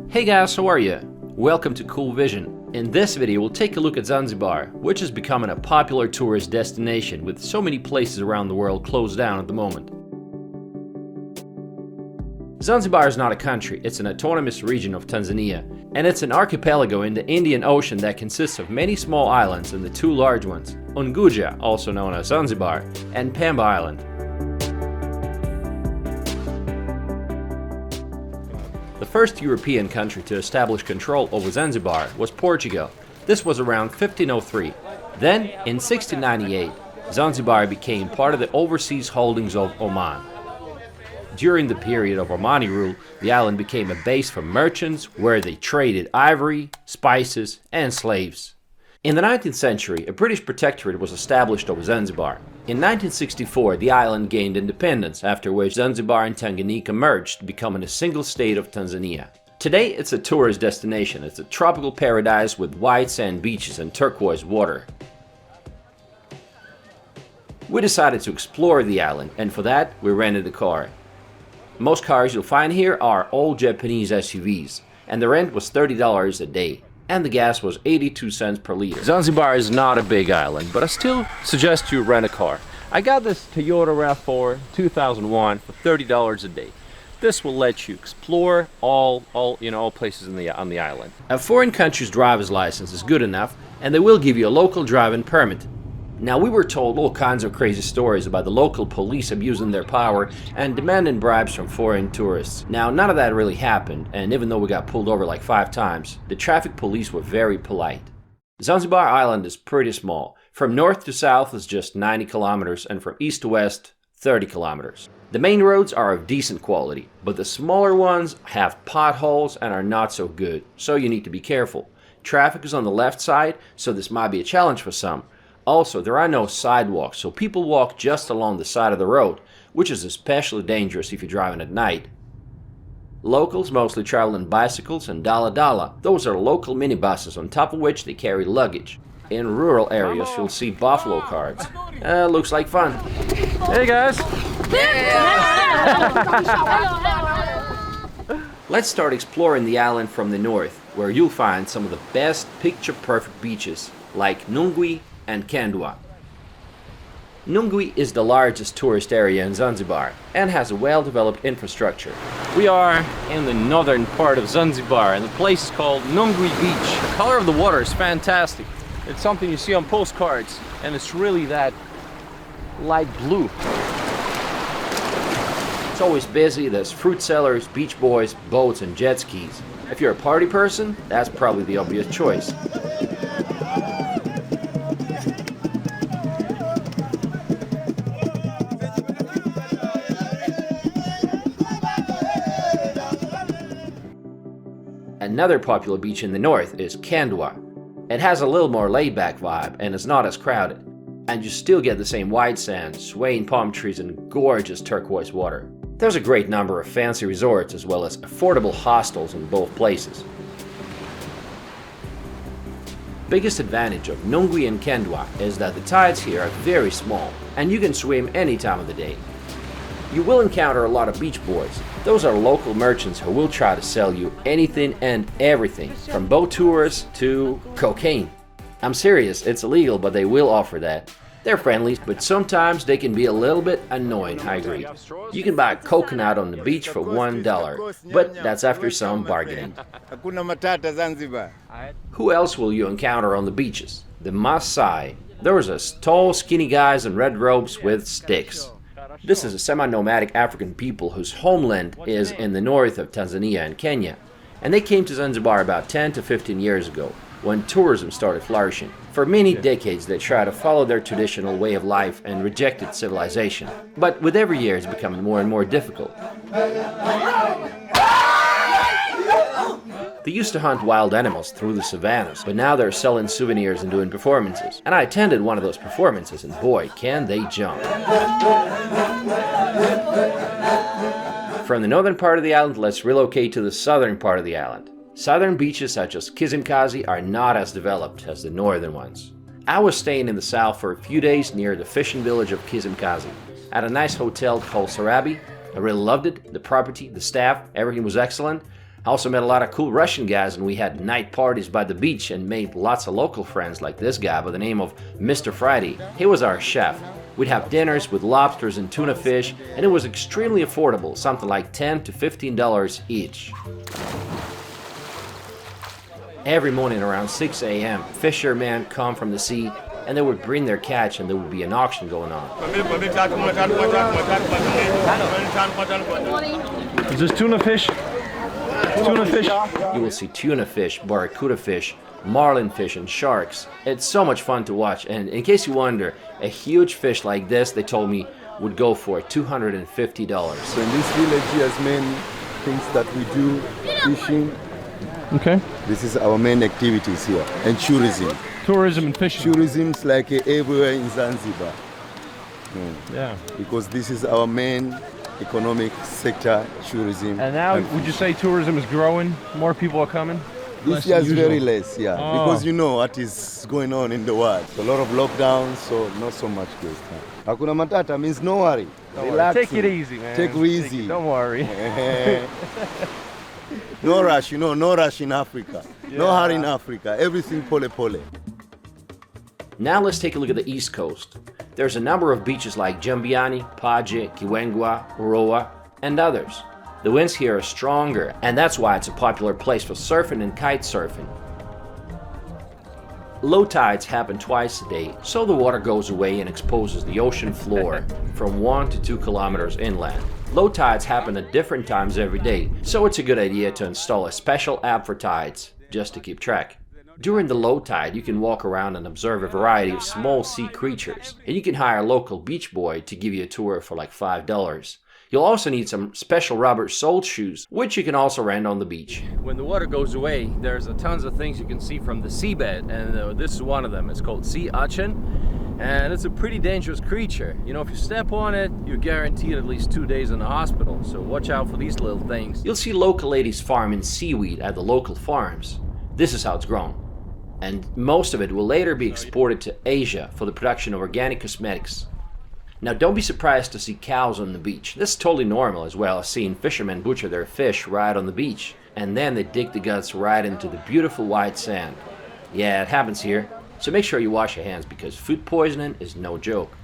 Hey guys, how are you? Welcome to Cool Vision. In this video, we'll take a look at Zanzibar, which is becoming a popular tourist destination with so many places around the world closed down at the moment. Zanzibar is not a country, it's an autonomous region of Tanzania, and it's an archipelago in the Indian Ocean that consists of many small islands and the two large ones, Unguja, also known as Zanzibar, and Pemba Island. The first European country to establish control over Zanzibar was Portugal. This was around 1503. Then, in 1698, Zanzibar became part of the overseas holdings of Oman. During the period of Omani rule, the island became a base for merchants where they traded ivory, spices, and slaves. In the 19th century, a British protectorate was established over Zanzibar. In 1964, the island gained independence, after which Zanzibar and Tanganyika merged, becoming a single state of Tanzania. Today, it's a tourist destination. It's a tropical paradise with white sand beaches and turquoise water. We decided to explore the island, and for that, we rented a car. Most cars you'll find here are old Japanese SUVs, and the rent was $30 a day, and the gas was 82 cents per liter. Zanzibar is not a big island, but I still suggest you rent a car. I got this Toyota RAV4 2001 for $30 a day. This will let you explore all places on the island. A foreign country's driver's license is good enough, and they will give you a local driving permit. Now, we were told all kinds of crazy stories about the local police abusing their power and demanding bribes from foreign tourists. Now, none of that really happened, and even though we got pulled over like 5 times, the traffic police were very polite. Zanzibar Island is pretty small. From north to south is just 90 kilometers, and from east to west, 30 kilometers. The main roads are of decent quality, but the smaller ones have potholes and are not so good, so you need to be careful. Traffic is on the left side, so this might be a challenge for some. Also, there are no sidewalks, so people walk just along the side of the road, which is especially dangerous if you're driving at night. Locals mostly travel in bicycles and dala. Those are local minibuses on top of which they carry luggage. In rural areas, you'll see buffalo carts. Looks like fun. Hey guys! Let's start exploring the island from the north, where you'll find some of the best picture-perfect beaches like Nungwi and Kandwa. Nungwi is the largest tourist area in Zanzibar and has a well-developed infrastructure. We are in the northern part of Zanzibar, and the place is called Nungwi Beach. The color of the water is fantastic. It's something you see on postcards, and it's really that light blue. It's always busy. There's fruit sellers, beach boys, boats, and jet skis. If you're a party person, that's probably the obvious choice. Another popular beach in the north is Kandwa. It has a little more laid-back vibe and is not as crowded. And you still get the same white sand, swaying palm trees, and gorgeous turquoise water. There's a great number of fancy resorts as well as affordable hostels in both places. Biggest advantage of Nungwi and Kandwa is that the tides here are very small and you can swim any time of the day. You will encounter a lot of beach boys. Those are local merchants who will try to sell you anything and everything, from boat tours to cocaine. I'm serious, it's illegal, but they will offer that. They're friendly, but sometimes they can be a little bit annoying, I agree. You can buy a coconut on the beach for $1, but that's after some bargaining. Who else will you encounter on the beaches? The Maasai. Those are tall, skinny guys in red robes with sticks. This is a semi-nomadic African people whose homeland is in the north of Tanzania and Kenya, and they came to Zanzibar about 10 to 15 years ago, when tourism started flourishing. For many decades they tried to follow their traditional way of life and rejected civilization, but with every year it's becoming more and more difficult. They used to hunt wild animals through the savannas, but now they're selling souvenirs and doing performances. And I attended one of those performances, and boy, can they jump. From the northern part of the island, let's relocate to the southern part of the island. Southern beaches such as Kizimkazi are not as developed as the northern ones. I was staying in the south for a few days near the fishing village of Kizimkazi, at a nice hotel called Sarabi. I really loved it, the property, the staff, everything was excellent. I also met a lot of cool Russian guys, and we had night parties by the beach and made lots of local friends like this guy by the name of Mr. Friday. He was our chef. We'd have dinners with lobsters and tuna fish, and it was extremely affordable, something like $10 to $15 each. Every morning around 6 a.m., fishermen come from the sea and they would bring their catch and there would be an auction going on. Is this tuna fish? Tuna fish? You will see tuna fish, barracuda fish, marlin fish, and sharks. It's so much fun to watch, and in case you wonder, a huge fish like this, they told me, would go for $250. So in this village there's many things that we do, fishing. Okay. This is our main activities here, and tourism. Tourism and fishing. Tourism's like everywhere in Zanzibar. Yeah. Because this is our main economic sector, tourism. And now, would you say tourism is growing? More people are coming? This year is very less, yeah. Oh. Because you know what is going on in the world. A lot of lockdowns, so not so much guests. Hakuna matata means no worry. Relax. Take it easy, man. Take it easy. Don't worry. No rush, you know, no rush in Africa. Yeah. No hurry in Africa. Everything pole pole. Now let's take a look at the East Coast. There's a number of beaches like Jambiani, Paje, Kiwengwa, Uroa, and others. The winds here are stronger, and that's why it's a popular place for surfing and kite surfing. Low tides happen twice a day, so the water goes away and exposes the ocean floor from 1 to 2 kilometers inland. Low tides happen at different times every day, so it's a good idea to install a special app for tides, just to keep track. During the low tide, you can walk around and observe a variety of small sea creatures, and you can hire a local beach boy to give you a tour for like $5. You'll also need some special rubber sole shoes, which you can also rent on the beach. When the water goes away, there's tons of things you can see from the seabed, and this is one of them. It's called sea urchin, and it's a pretty dangerous creature. You know, if you step on it, you're guaranteed at least 2 days in the hospital, so watch out for these little things. You'll see local ladies farming seaweed at the local farms. This is how it's grown, and most of it will later be exported to Asia for the production of organic cosmetics. Now, don't be surprised to see cows on the beach. This is totally normal, as well as seeing fishermen butcher their fish right on the beach, and then they dig the guts right into the beautiful white sand. Yeah, it happens here, so make sure you wash your hands because food poisoning is no joke.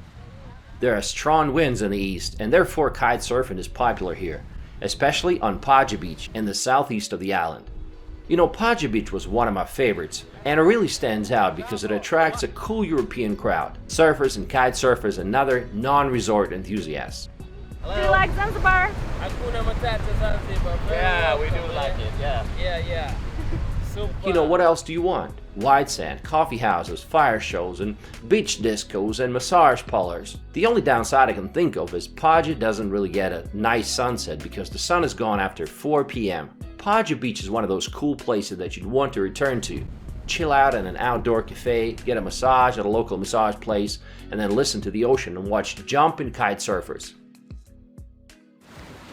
There are strong winds in the east, and therefore kite surfing is popular here, especially on Paje Beach in the southeast of the island. You know, Paje Beach was one of my favorites, and it really stands out because it attracts a cool European crowd, surfers and kite surfers and other non-resort enthusiasts. Do you like Zanzibar? Yeah, we do like it, yeah. Yeah. You know, what else do you want? White sand, coffee houses, fire shows, and beach discos and massage parlors. The only downside I can think of is Paje doesn't really get a nice sunset because the sun is gone after 4 p.m. Paje Beach is one of those cool places that you'd want to return to. Chill out in an outdoor cafe, get a massage at a local massage place, and then listen to the ocean and watch jumping kite surfers.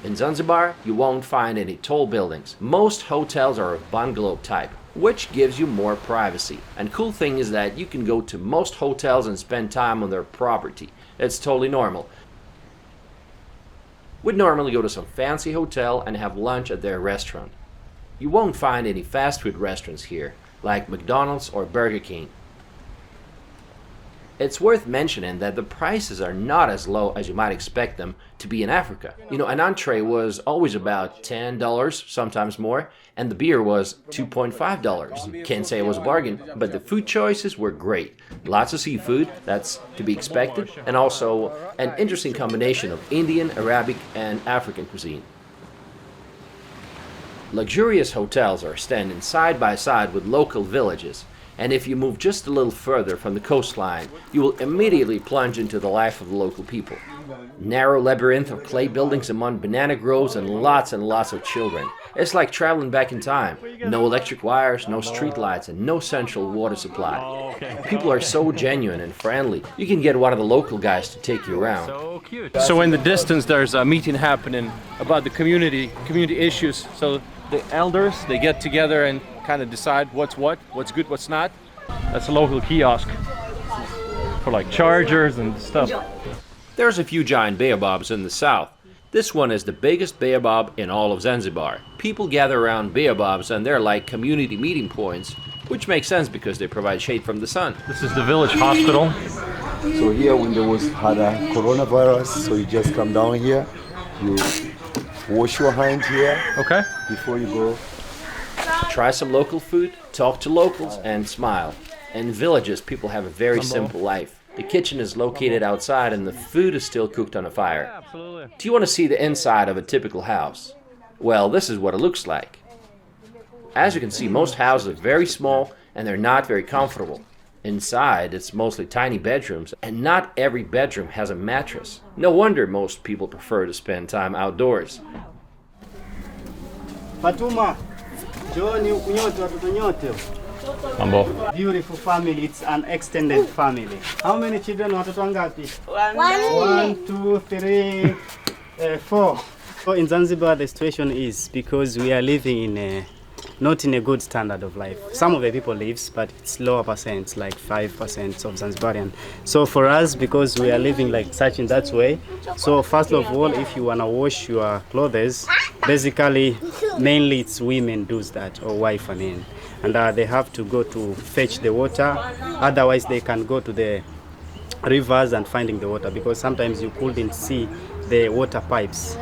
In Zanzibar, you won't find any tall buildings. Most hotels are of bungalow type, which gives you more privacy. And cool thing is that you can go to most hotels and spend time on their property. It's totally normal. We'd normally go to some fancy hotel and have lunch at their restaurant. You won't find any fast food restaurants here, like McDonald's or Burger King. It's worth mentioning that the prices are not as low as you might expect them to be in Africa. You know, an entree was always about $10, sometimes more, and the beer was $2.5. Can't say it was a bargain, but the food choices were great. Lots of seafood, that's to be expected, and also an interesting combination of Indian, Arabic, and African cuisine. Luxurious hotels are standing side by side with local villages, and if you move just a little further from the coastline, you will immediately plunge into the life of the local people. Narrow labyrinth of clay buildings among banana groves and lots of children. It's like traveling back in time. No electric wires, no street lights, and no central water supply. People are so genuine and friendly. You can get one of the local guys to take you around. So cute. So in the distance, there's a meeting happening about the community issues. So the elders, they get together and kind of decide what's good, what's not. That's a local kiosk for like chargers and stuff. There's a few giant baobabs in the south, This one is the biggest baobab in all of Zanzibar. People gather around baobabs and they're like community meeting points, which makes sense because they provide shade from the sun. This is the village hospital. So here when there was had a coronavirus, so you just come down here, you wash your hand here Okay. before you go. Try some local food, talk to locals, and smile. In villages, people have a very simple life. The kitchen is located outside and the food is still cooked on a fire. Absolutely. Do you want to see the inside of a typical house? Well, this is what it looks like. As you can see, most houses are very small and they're not very comfortable. Inside, it's mostly tiny bedrooms, and not every bedroom has a mattress. No wonder most people prefer to spend time outdoors. Fatuma, Johnny kunyote watoto nyote. Mambo. Beautiful family, it's an extended family. How many children watoto wangapi? One. 1, 2, 3, 4. So in Zanzibar the situation is because we are living in not in a good standard of life. Some of the people lives, but it's lower percent, like 5% of Zanzibarian. So for us, because we are living like such in that way, so first of all, if you wanna wash your clothes, basically, mainly it's women does that, or wife, I mean. And they have to go to fetch the water. Otherwise, they can go to the rivers and finding the water, because sometimes you couldn't see the water pipes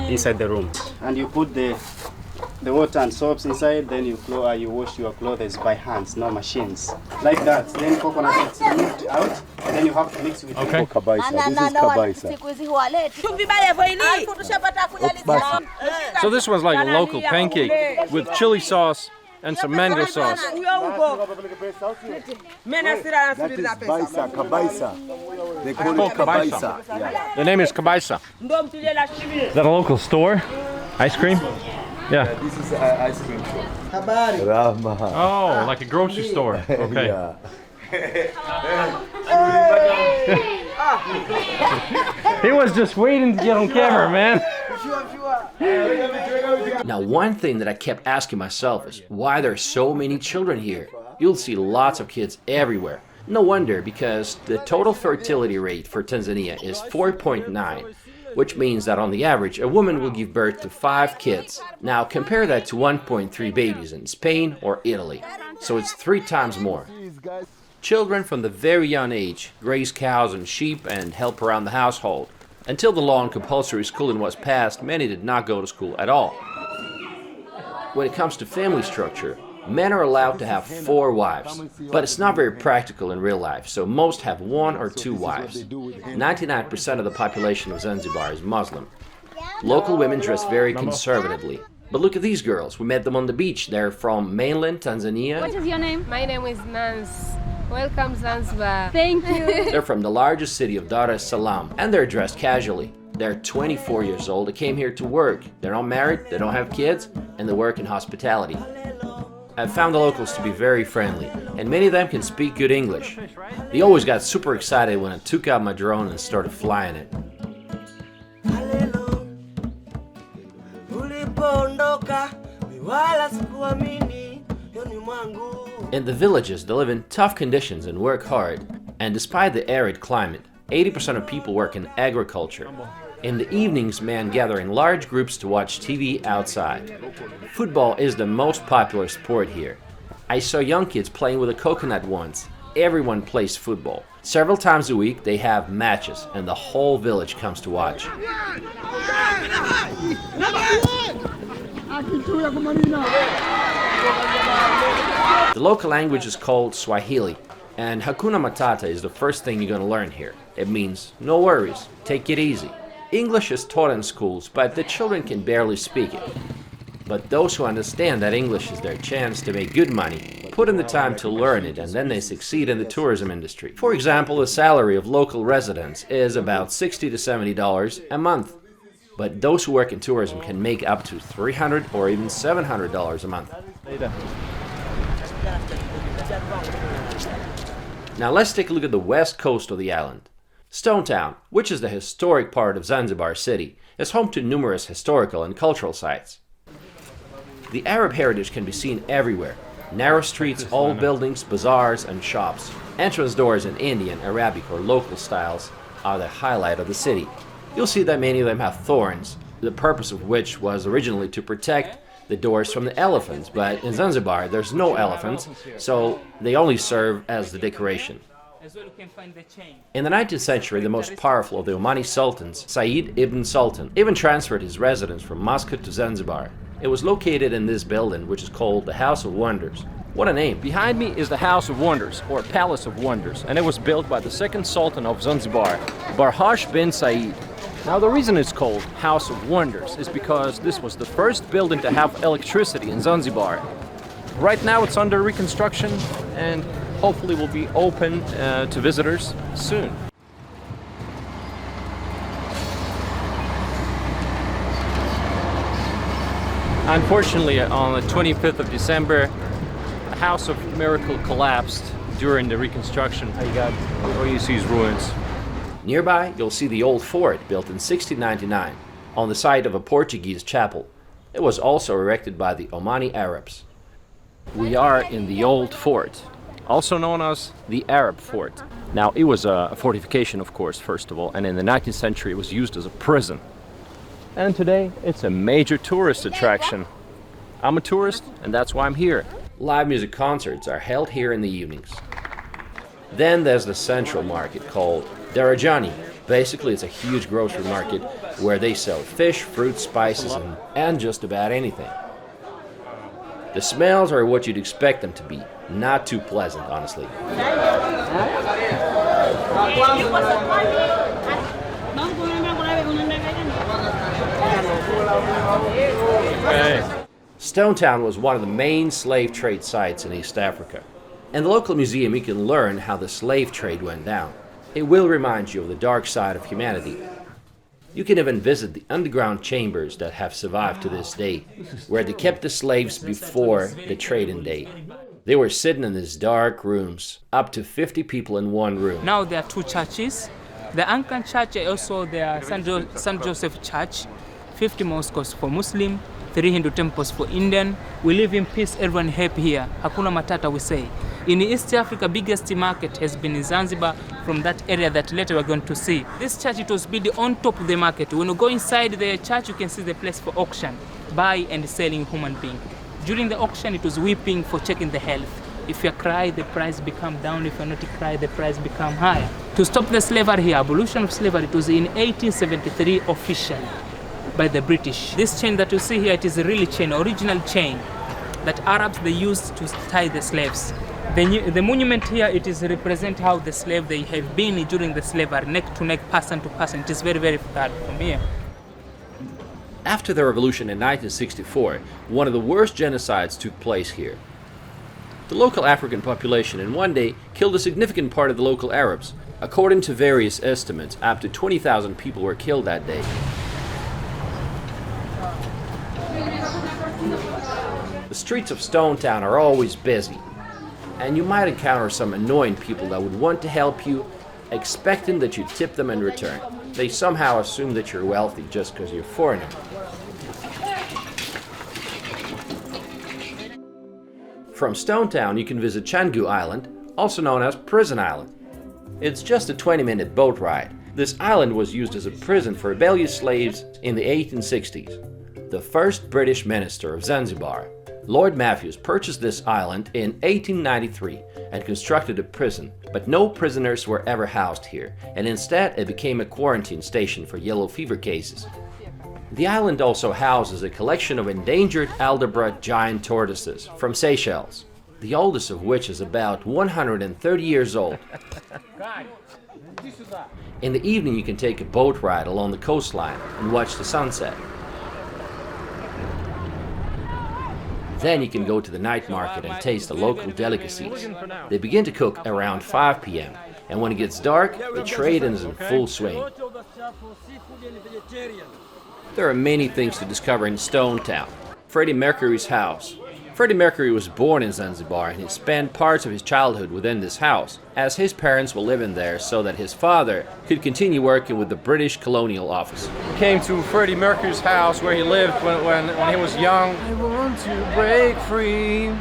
inside the room. And you put the water and soaps inside, then you wash your clothes by hands, no machines. Like that. Then coconut is moved out, then you have to mix with Okay. Kabaisa. This is kabaisa. So this one's like a local pancake with chili sauce and some mango sauce. That is baisa, kabaisa. They call it kabaisa. Yeah. The name is Kabaisa. Is that a local store? Ice cream? Yeah. This is ice cream shop. Rama. Oh, like a grocery store. Okay. Yeah. He was just waiting to get on camera, man. Now, one thing that I kept asking myself is why there are so many children here. You'll see lots of kids everywhere. No wonder, because the total fertility rate for Tanzania is 4.9, which means that on the average, a woman will give birth to 5 kids. Now, compare that to 1.3 babies in Spain or Italy. So it's 3 times more. Children from the very young age graze cows and sheep and help around the household. Until the law on compulsory schooling was passed, many did not go to school at all. When it comes to family structure, men are allowed to have 4 wives, but it's not very practical in real life, so most have 1 or 2 wives. 99% of the population of Zanzibar is Muslim. Local women dress very conservatively. But look at these girls, we met them on the beach. They're from mainland Tanzania. What is your name? My name is Nance. Welcome Zanzibar. Thank you. They're from the largest city of Dar es Salaam, and they're dressed casually. They're 24 years old, they came here to work. They're not married, they don't have kids, and they work in hospitality. I've found the locals to be very friendly, and many of them can speak good English. They always got super excited when I took out my drone and started flying it. In the villages, they live in tough conditions and work hard. And despite the arid climate, 80% of people work in agriculture. In the evenings, men gather in large groups to watch TV outside. Football is the most popular sport here. I saw young kids playing with a coconut once. Everyone plays football. Several times a week, they have matches, and the whole village comes to watch. The local language is called Swahili, and Hakuna Matata is the first thing you're going to learn here. It means, no worries, take it easy. English is taught in schools, but the children can barely speak it. But those who understand that English is their chance to make good money put in the time to learn it, and then they succeed in the tourism industry. For example, the salary of local residents is about $60 to $70 a month. But those who work in tourism can make up to $300 or even $700 a month. Now let's take a look at the west coast of the island. Stone Town, which is the historic part of Zanzibar city, is home to numerous historical and cultural sites. The Arab heritage can be seen everywhere. Narrow streets, old buildings, bazaars, and shops. Entrance doors in Indian, Arabic, or local styles are the highlight of the city. You'll see that many of them have thorns, the purpose of which was originally to protect the doors from the elephants, but in Zanzibar there's no elephants, so they only serve as the decoration. In the 19th century, the most powerful of the Omani sultans, Said ibn Sultan, even transferred his residence from Muscat to Zanzibar. It was located in this building, which is called the House of Wonders. What a name! Behind me is the House of Wonders, or Palace of Wonders, and it was built by the second Sultan of Zanzibar, Barhash bin Said. Now the reason it's called House of Wonders is because this was the first building to have electricity in Zanzibar. Right now it's under reconstruction and hopefully will be open to visitors soon. Unfortunately, on the 25th of December, the House of Miracle collapsed during the reconstruction. All you see is ruins. Nearby, you'll see the old fort built in 1699 on the site of a Portuguese chapel. It was also erected by the Omani Arabs. We are in the old fort, also known as the Arab Fort. Now, it was a fortification, of course, first of all, and in the 19th century it was used as a prison. And today, it's a major tourist attraction. I'm a tourist, and that's why I'm here. Live music concerts are held here in the evenings. Then there's the central market called Darajani. Basically, it's a huge grocery market where they sell fish, fruit, spices, and just about anything. The smells are what you'd expect them to be. Not too pleasant, honestly. Stone Town was one of the main slave trade sites in East Africa. In the local museum, you can learn how the slave trade went down. It will remind you of the dark side of humanity. You can even visit the underground chambers that have survived to this day, where they kept the slaves before the trading day. They were sitting in these dark rooms, up to 50 people in one room. Now there are two churches. The Anglican Church and also the St. Joseph Church. 50 mosques for Muslim, 3 Hindu temples for Indian. We live in peace, everyone happy here. Hakuna matata, we say. In East Africa, biggest market has been in Zanzibar, from that area that later we're going to see. This church, it was built on top of the market. When you go inside the church, you can see the place for auction, buy and selling human being. During the auction, it was weeping for checking the health. If you cry, the price become down. If you not cry, the price become higher. To stop the slavery here, abolition of slavery, it was in 1873 official by the British. This chain that you see here, it is a really chain, original chain that Arabs they used to tie the slaves. The monument here, it is represent how the slave they have been during the slavery, neck to neck, person to person. It is very, very hard from here. After the revolution in 1964, one of the worst genocides took place here. The local African population in one day killed a significant part of the local Arabs. According to various estimates, up to 20,000 people were killed that day. The streets of Stone Town are always busy, and you might encounter some annoying people that would want to help you, expecting that you tip them in return. They somehow assume that you're wealthy just because you're a foreigner. From Stone Town, you can visit Canggu Island, also known as Prison Island. It's just a 20-minute boat ride. This island was used as a prison for rebellious slaves in the 1860s. The first British minister of Zanzibar, Lord Matthews, purchased this island in 1893 and constructed a prison, but no prisoners were ever housed here, and instead it became a quarantine station for yellow fever cases. The island also houses a collection of endangered Aldabra giant tortoises from Seychelles, the oldest of which is about 130 years old. In the evening you can take a boat ride along the coastline and watch the sunset. Then you can go to the night market and taste the local delicacies. They begin to cook around 5 p.m. and when it gets dark, the trade is in full swing. There are many things to discover in Stone Town. Freddie Mercury's house. Freddie Mercury was born in Zanzibar and he spent parts of his childhood within this house, as his parents were living there so that his father could continue working with the British Colonial Office. Came to Freddie Mercury's house where he lived when he was young. I want to break free.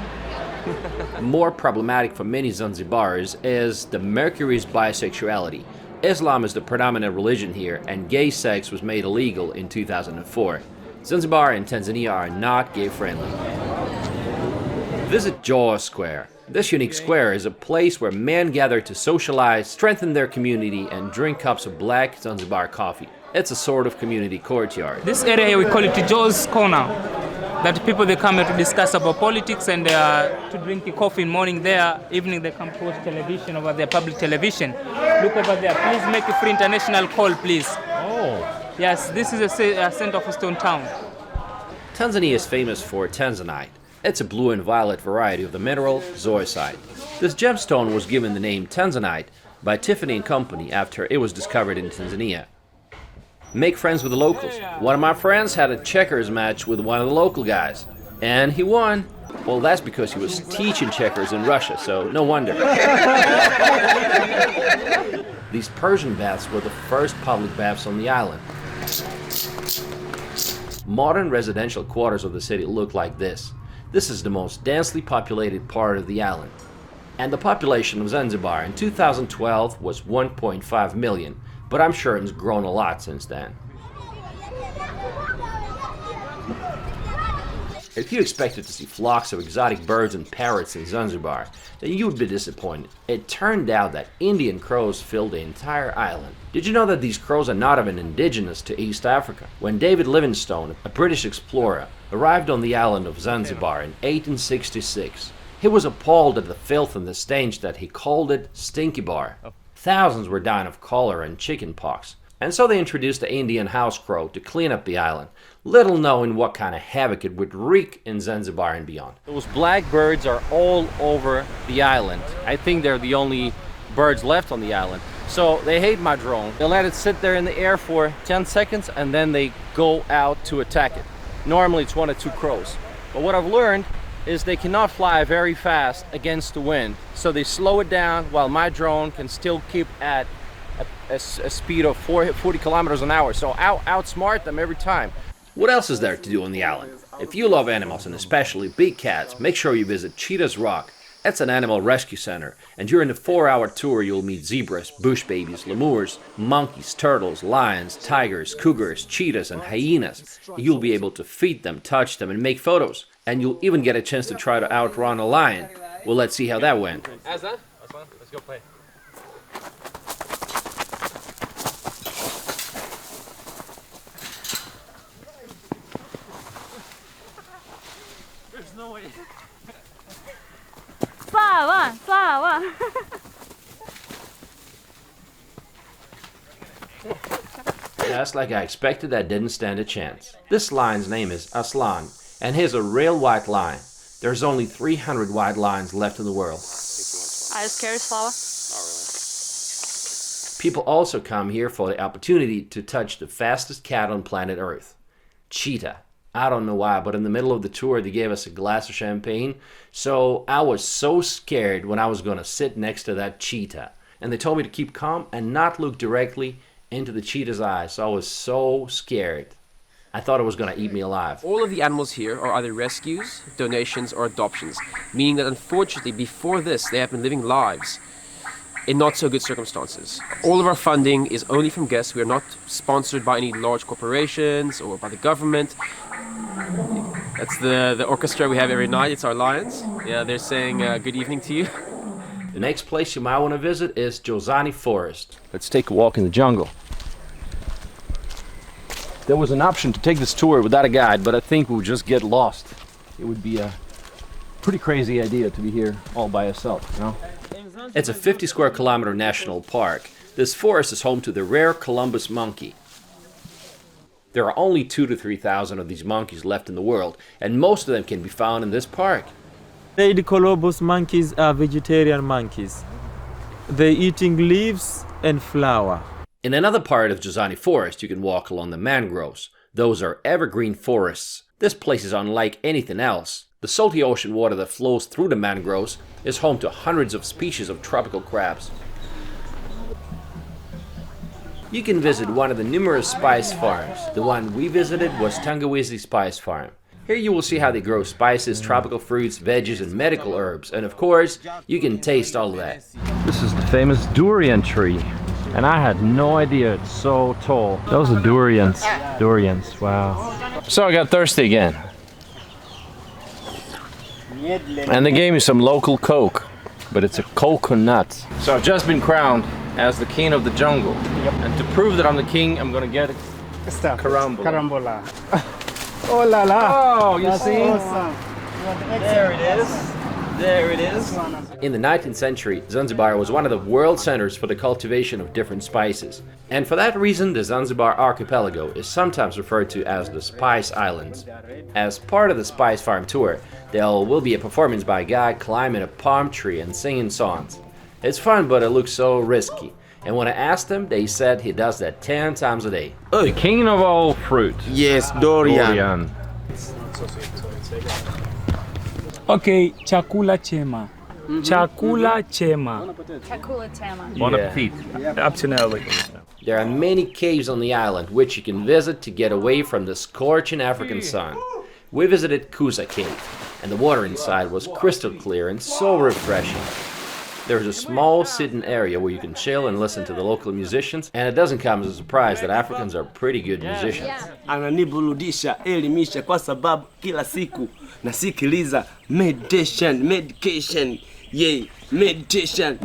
More problematic for many Zanzibaris is the Mercury's bisexuality. Islam is the predominant religion here, and gay sex was made illegal in 2004. Zanzibar and Tanzania are not gay-friendly. Visit Jaw Square. This unique square is a place where men gather to socialize, strengthen their community, and drink cups of black Zanzibar coffee. It's a sort of community courtyard. This area here, we call it Joe's Corner. That people, they come here to discuss about politics and to drink the coffee in morning there, evening they come to watch television over there, public television. Look over there, please make a free international call, please. Oh. Yes, this is a center of Stone Town. Tanzania is famous for tanzanite. It's a blue and violet variety of the mineral zoisite. This gemstone was given the name tanzanite by Tiffany and Company after it was discovered in Tanzania. Make friends with the locals. One of my friends had a checkers match with one of the local guys, and he won. Well, that's because he was teaching checkers in Russia, so no wonder. These Persian baths were the first public baths on the island. Modern residential quarters of the city look like this. This is the most densely populated part of the island. And the population of Zanzibar in 2012 was 1.5 million, but I'm sure it's grown a lot since then. If you expected to see flocks of exotic birds and parrots in Zanzibar, then you would be disappointed. It turned out that Indian crows filled the entire island. Did you know that these crows are not even indigenous to East Africa? When David Livingstone, a British explorer, arrived on the island of Zanzibar in 1866, he was appalled at the filth and the stench that he called it Stinky Bar. Thousands were dying of cholera and chicken pox, and so they introduced the Indian house crow to clean up the island, little knowing what kind of havoc it would wreak in Zanzibar and beyond. Those black birds are all over the island. I think they're the only birds left on the island. So they hate my drone. They let it sit there in the air for 10 seconds and then they go out to attack it. Normally it's 1 or 2 crows. But what I've learned is they cannot fly very fast against the wind. So they slow it down while my drone can still keep at a speed of 40 kilometers an hour. So outsmart them every time. What else is there to do on the island? If you love animals, and especially big cats, make sure you visit Cheetah's Rock. It's an animal rescue center, and during the 4-hour tour you'll meet zebras, bush babies, lemurs, monkeys, turtles, lions, tigers, cougars, cheetahs, and hyenas. You'll be able to feed them, touch them, and make photos. And you'll even get a chance to try to outrun a lion. Well, let's see how that went. Aslan, let's go play. There's no way. Slava. Just like I expected, that didn't stand a chance. This lion's name is Aslan, and he's a real white lion. There's only 300 white lions left in the world. Are you scared, Slava? People also come here for the opportunity to touch the fastest cat on planet Earth, Cheetah. I don't know why, but in the middle of the tour they gave us a glass of champagne, so I was so scared when I was going to sit next to that cheetah. And they told me to keep calm and not look directly into the cheetah's eyes, so I was so scared. I thought it was going to eat me alive. All of the animals here are either rescues, donations, or adoptions, meaning that unfortunately before this they have been living lives in not so good circumstances. All of our funding is only from guests. We are not sponsored by any large corporations or by the government. That's the orchestra we have every night. It's our lions. Yeah, they're saying good evening to you. The next place you might want to visit is Jozani Forest. Let's take a walk in the jungle. There was an option to take this tour without a guide, but I think we would just get lost. It would be a pretty crazy idea to be here all by yourself, you know? It's a 50 square kilometer national park. This forest is home to the rare Columbus monkey. There are only 2,000 to 3,000 of these monkeys left in the world, and most of them can be found in this park. The Columbus monkeys are vegetarian monkeys. They're eating leaves and flower. In another part of Jozani Forest, you can walk along the mangroves. Those are evergreen forests. This place is unlike anything else. The salty ocean water that flows through the mangroves is home to hundreds of species of tropical crabs. You can visit one of the numerous spice farms. The one we visited was Tangawizi Spice Farm. Here you will see how they grow spices, tropical fruits, veggies, and medical herbs. And of course, you can taste all of that. This is the famous durian tree. And I had no idea it's so tall. Those are durians. Durians, wow. So I got thirsty again. And they gave me some local Coke, but it's a coconut. So I've just been crowned as the king of the jungle. Yep. And to prove that I'm the king, I'm gonna get carambola. Carambola. Oh la la. Oh, you see? Awesome. There it is. There it is. In the 19th century, Zanzibar was one of the world centers for the cultivation of different spices. And for that reason, the Zanzibar archipelago is sometimes referred to as the Spice Islands. As part of the Spice Farm tour, there will be a performance by a guy climbing a palm tree and singing songs. It's fun, but it looks so risky. And when I asked them, they said he does that 10 times a day. The king of all fruit. Yes, durian. Okay, chakula chema. Chakula chema. Chakula tema. Bon appetit. Absolutely. There are many caves on the island which you can visit to get away from the scorching African sun. We visited Kusa Cave, and the water inside was crystal clear and so refreshing. There's a small sitting area where you can chill and listen to the local musicians, and it doesn't come as a surprise that Africans are pretty good musicians. Ananiburudisha, elimisha kwa sababu kila siku nasikiliza medication, yeah, medication.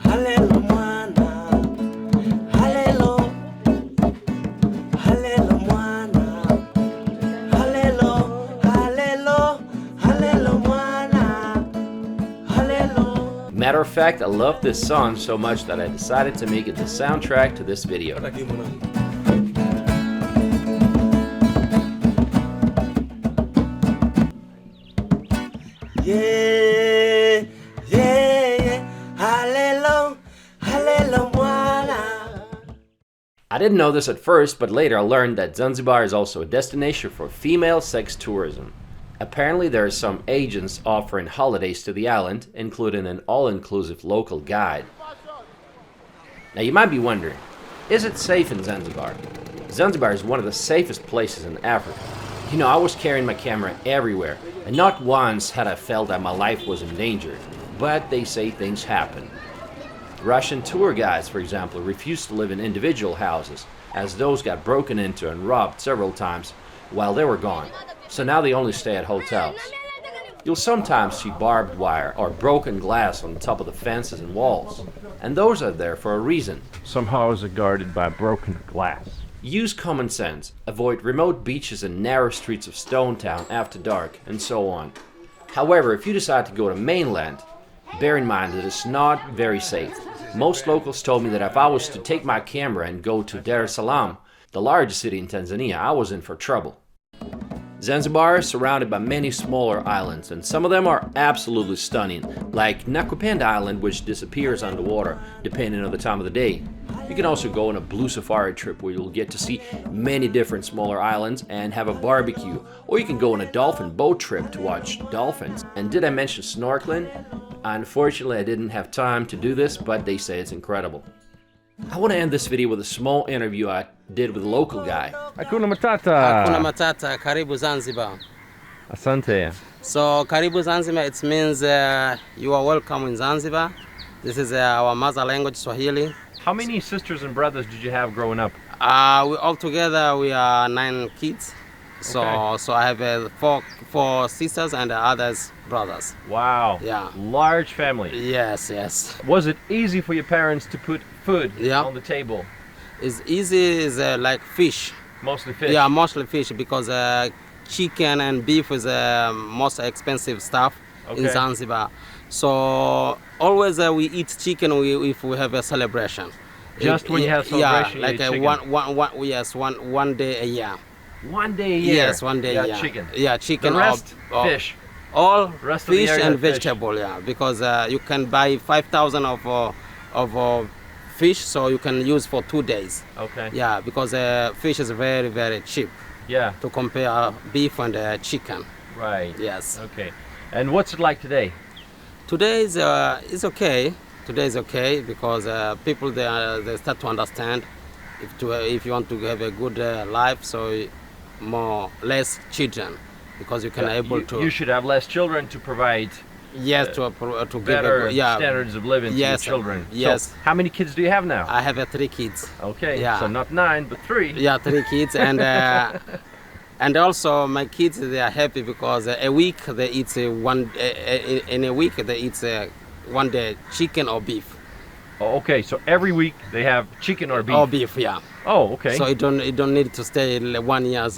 Hallelujah mwana, hallelujah, hallelujah mwana, hallelujah, hallelujah mwana, hallelujah. Matter of fact, I love this song so much that I decided to make it the soundtrack to this video. Yeah, yeah, yeah, hallelujah, hallelujah mwana. I didn't know this at first, but later I learned that Zanzibar is also a destination for female sex tourism. Apparently there are some agents offering holidays to the island, including an all-inclusive local guide. Now you might be wondering, is it safe in Zanzibar? Zanzibar is one of the safest places in Africa. You know, I was carrying my camera everywhere, and not once had I felt that my life was in danger. But they say things happen. Russian tour guides, for example, refused to live in individual houses, as those got broken into and robbed several times while they were gone. So now they only stay at hotels. You'll sometimes see barbed wire or broken glass on top of the fences and walls. And those are there for a reason. Some houses are guarded by broken glass. Use common sense, avoid remote beaches and narrow streets of Stone Town after dark, and so on. However, if you decide to go to mainland, bear in mind that it's not very safe. Most locals told me that if I was to take my camera and go to Dar es Salaam, the largest city in Tanzania, I was in for trouble. Zanzibar is surrounded by many smaller islands, and some of them are absolutely stunning, like Nakupenda Island, which disappears underwater depending on the time of the day. You can also go on a blue safari trip where you'll get to see many different smaller islands and have a barbecue, or you can go on a dolphin boat trip to watch dolphins. And did I mention snorkeling? Unfortunately, I didn't have time to do this, but they say it's incredible. I want to end this video with a small interview I did with a local guy. Hakuna Matata. Hakuna Matata, Karibu Zanzibar. Asante. So Karibu Zanzibar, it means you are welcome in Zanzibar. This is our mother language, Swahili. How many sisters and brothers did you have growing up? We all together we are 9 kids. So Okay. so I have four sisters and the others brothers. Wow. Yeah. Large family. Yes, yes. Was it easy for your parents to put food on the table? It's easy is like fish. Mostly fish? Yeah, mostly fish because chicken and beef is most expensive stuff in Okay. Zanzibar. So always we eat chicken if we have a celebration. Just when you have celebration, yeah, you like eat chicken. one day a year. One day a year? Yes, one day a Yeah, year. chicken. Yeah, chicken. The rest, or fish. All Rest of the fish year you and have fish. vegetable. Yeah, because you can buy 5,000 of fish, so you can use for 2 days. Okay. Yeah, because fish is very very cheap. Yeah. To compare beef and chicken. Right. Yes. Okay. And what's it like today? Today is okay. Today is okay because people they start to understand if you want to have a good life, so less children because you can able to. You should have less children to provide Yes, to give better yeah, standards of living to yes, your children. Yes. So how many kids do you have now? I have 3 kids. Okay. Yeah. So not 9, but 3. Yeah, 3 kids, and also my kids, they are happy because a week they eat in a week they eat one day chicken or beef. Oh, okay. So every week they have chicken or beef. Or beef, yeah. Oh, okay. So you don't need to stay 1 year.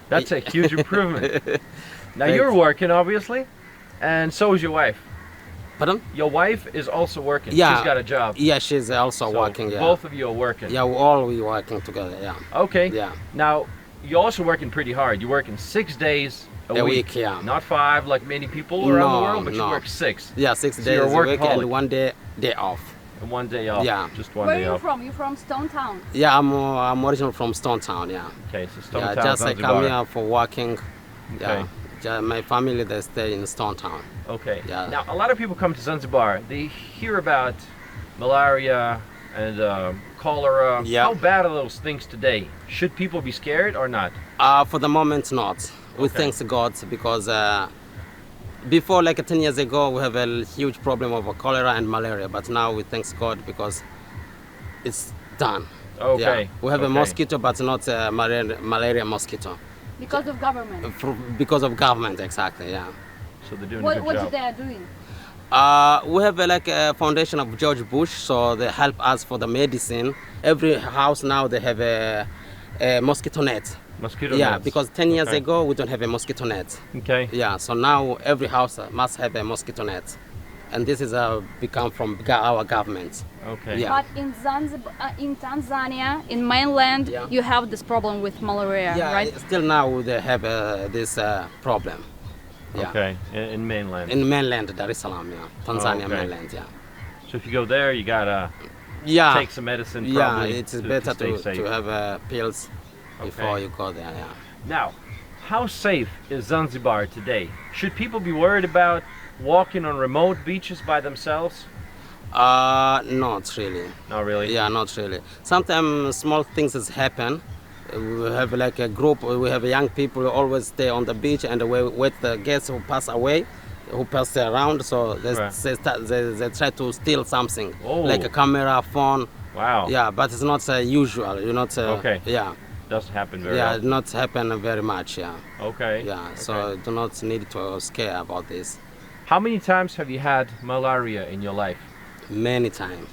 That's a huge improvement. Now you're working, obviously, and so is your wife. Pardon? Your wife is also working. Yeah. She's got a job. Yeah, she's also So working. Yeah. both of you are working. Yeah, we working together. Yeah. Okay. Yeah. Now you're also working pretty hard. You're working 6 days a week. Yeah. Not 5 like many people around the world, but you work 6. Yeah, 6 So days you're a a week workaholic. and 1 day off. And 1 day off. Yeah. Just one Where day are you off. from? You from Stone Town? Yeah, I'm original from Stone Town. Yeah. Okay, so Stone Yeah, Town, just I come Zanzibar. here for working. Okay. Yeah. My family they stay in Stone Town. Okay. Yeah. Now, a lot of people come to Zanzibar. They hear about malaria and cholera. Yeah. How bad are those things today? Should people be scared or not? For the moment, not. We Okay. thank God because before, like 10 years ago, we have a huge problem of cholera and malaria. But now we thank God because it's done. Okay. Yeah. We have a Okay. mosquito, but not a malaria mosquito. Because of government. Because of government, exactly. Yeah. So they're doing a What good what job. they are doing? We have like a foundation of George Bush, so they help us for the medicine. Every house now they have a mosquito net. Mosquito Yeah, nets. because 10 years Okay. ago we don't have a mosquito net. Okay. Yeah, so now every house must have a mosquito net, and this is become from our government. Okay. Yeah. But in Zanzibar, in Tanzania, in mainland, Yeah. you have this problem with malaria, Yeah, right? still now they have this problem. Yeah. Okay. In mainland. In mainland Dar es Salaam, yeah, Tanzania Okay. mainland, yeah. So if you go there, you gotta Yeah. take some medicine. Yeah, Probably it's to better stay to safe. have pills before Okay. you go there. Yeah. Now, how safe is Zanzibar today? Should people be worried about walking on remote beaches by themselves? Not really. Not really. Yeah, not really. Sometimes small things has happen. We have like a group. We have young people who always stay on the beach and we wait the guests who pass away, who pass around. So Right. they try to steal something, Oh. like a camera, phone. Wow. Yeah, but it's not usual. You're not. Okay. Yeah. Doesn't happen very Yeah, often. not happen very much. Yeah. Okay. Yeah. So do not need to scare about this. How many times have you had malaria in your life? Many times.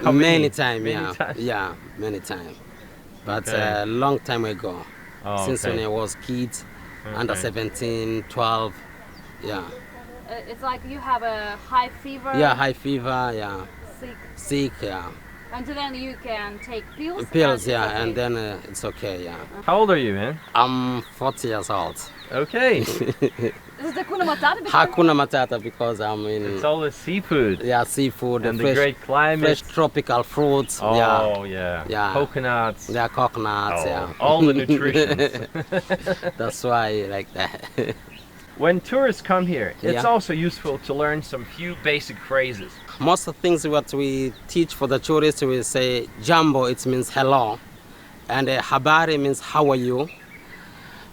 How many? Many times. Many Yeah. times? Yeah. Many times. But Okay. a long time ago. Oh, Since okay. when I was kids, under Okay. 17, 12. Yeah. It's like you have a high fever. Yeah, high fever. Yeah. Sick. Sick. Yeah. And then you can take pills. Pills. it's Yeah, okay. and then it's okay. Yeah. How old are you, man? I'm 40 years old. Okay. This is the Kuna Matata. because- Hakuna Matata because I'm in. It's all the seafood. Yeah, seafood And the fresh, great climate. fresh tropical fruits. Oh, Yeah. yeah. Yeah. Coconuts. Yeah, coconuts. Oh, Yeah. all the nutrition. That's why I like that. When tourists come here, it's Yeah. also useful to learn some few basic phrases. Most of the things what we teach for the tourists, we say jambo, it means hello, and habari means how are you,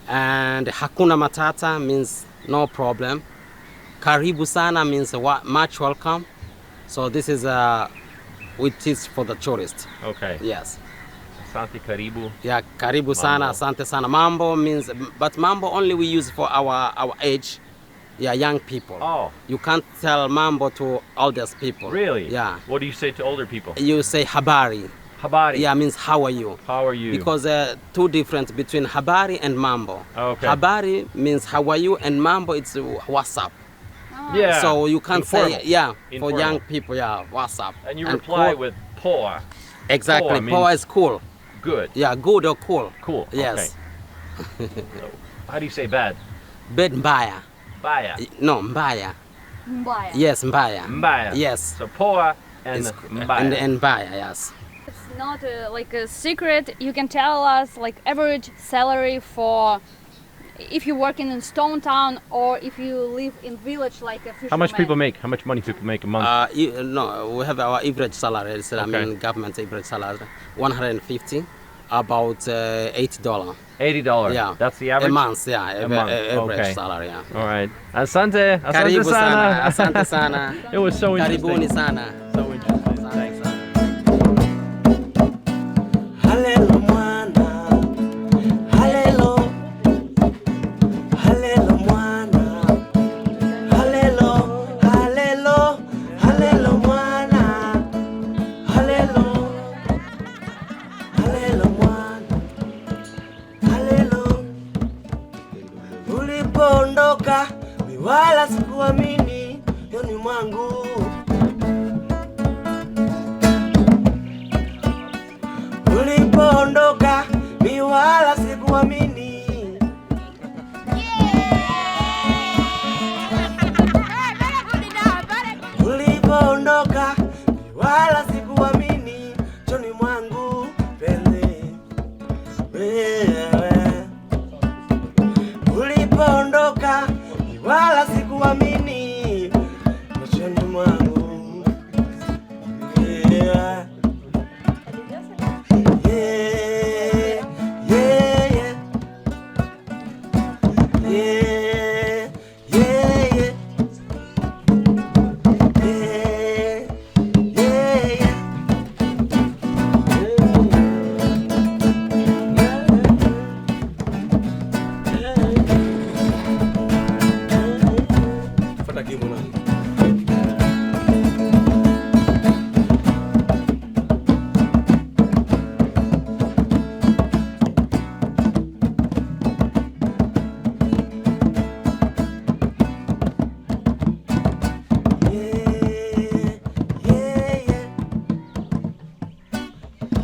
and hakuna matata means no problem, karibu sana means much welcome. So this is we teach for the tourists. Okay. Yes. Asante karibu. Yeah, karibu sana, Mambo. asante sana. Mambo means, but mambo only we use for our age. Yeah, young people. Oh. You can't tell mambo to oldest people. Really? Yeah. What do you say to older people? You say habari. Habari. Yeah, means how are you? How are you? Because two different between habari and mambo. Okay. Habari means how are you, and mambo it's what's up. Yeah. So you can't Informal. say yeah for Informal. young people. Yeah, what's up? And you reply cool- with poa. exactly. means Poa is cool. good. Yeah, good or cool. Cool. Yes. Okay. How do you say bad? Bed mbaya. Baya. No, mbaya. Mbaya. Yes, mbaya. Mbaya. Yes. So poa and It's- mbaya. and mbaya. Yes. It's not like a secret. You can tell us like average salary for if you work in Stone Town or if you live in village like a fisherman. How much people make? How much money people make a month? No, we have our average salary. I Okay. mean, government average salary, 150 about $80. $80. Yeah. That's the average? A month, yeah. Average Okay. salary, yeah. All right. Asante. Asante Karibu sana. sana. Asante sana. It was so interesting. Karibuni sana. So interesting. Thanks. Halelo mwana, halelo, halelo mwana, halelo, halelo, halelo mwana, halelo, halelo mwana, halelo. Ulipoondoka mi wala sikuamini yoni mwangu. Ulipoondoka mi wala sikuamini. Ulipoondoka mi wala sikuamini choni mwangu penzi wewe. Ulipoondoka mi wala sikuamini choni mwangu yeah.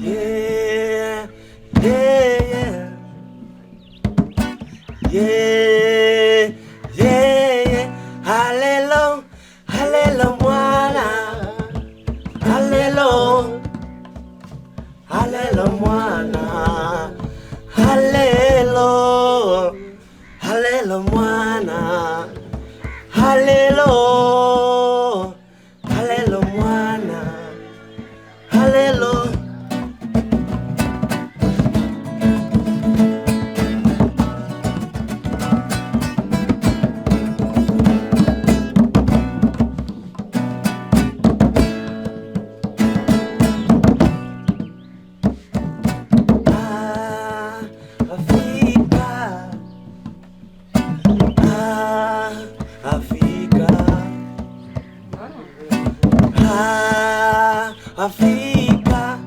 Yeah, yeah, yeah. Halelo, halelo mwana. Halelo, halelo mwana. Halelo, halelo mwana. Halelo, halelo mwana. Halelo. Africa,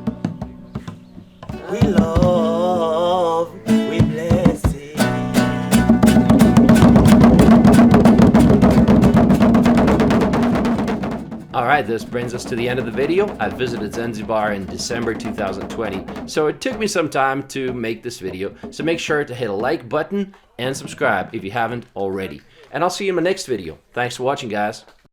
we love, we bless it. Alright, this brings us to the end of the video. I visited Zanzibar in December 2020, so it took me some time to make this video, so make sure to hit a like button and subscribe if you haven't already. And I'll see you in my next video. Thanks for watching, guys.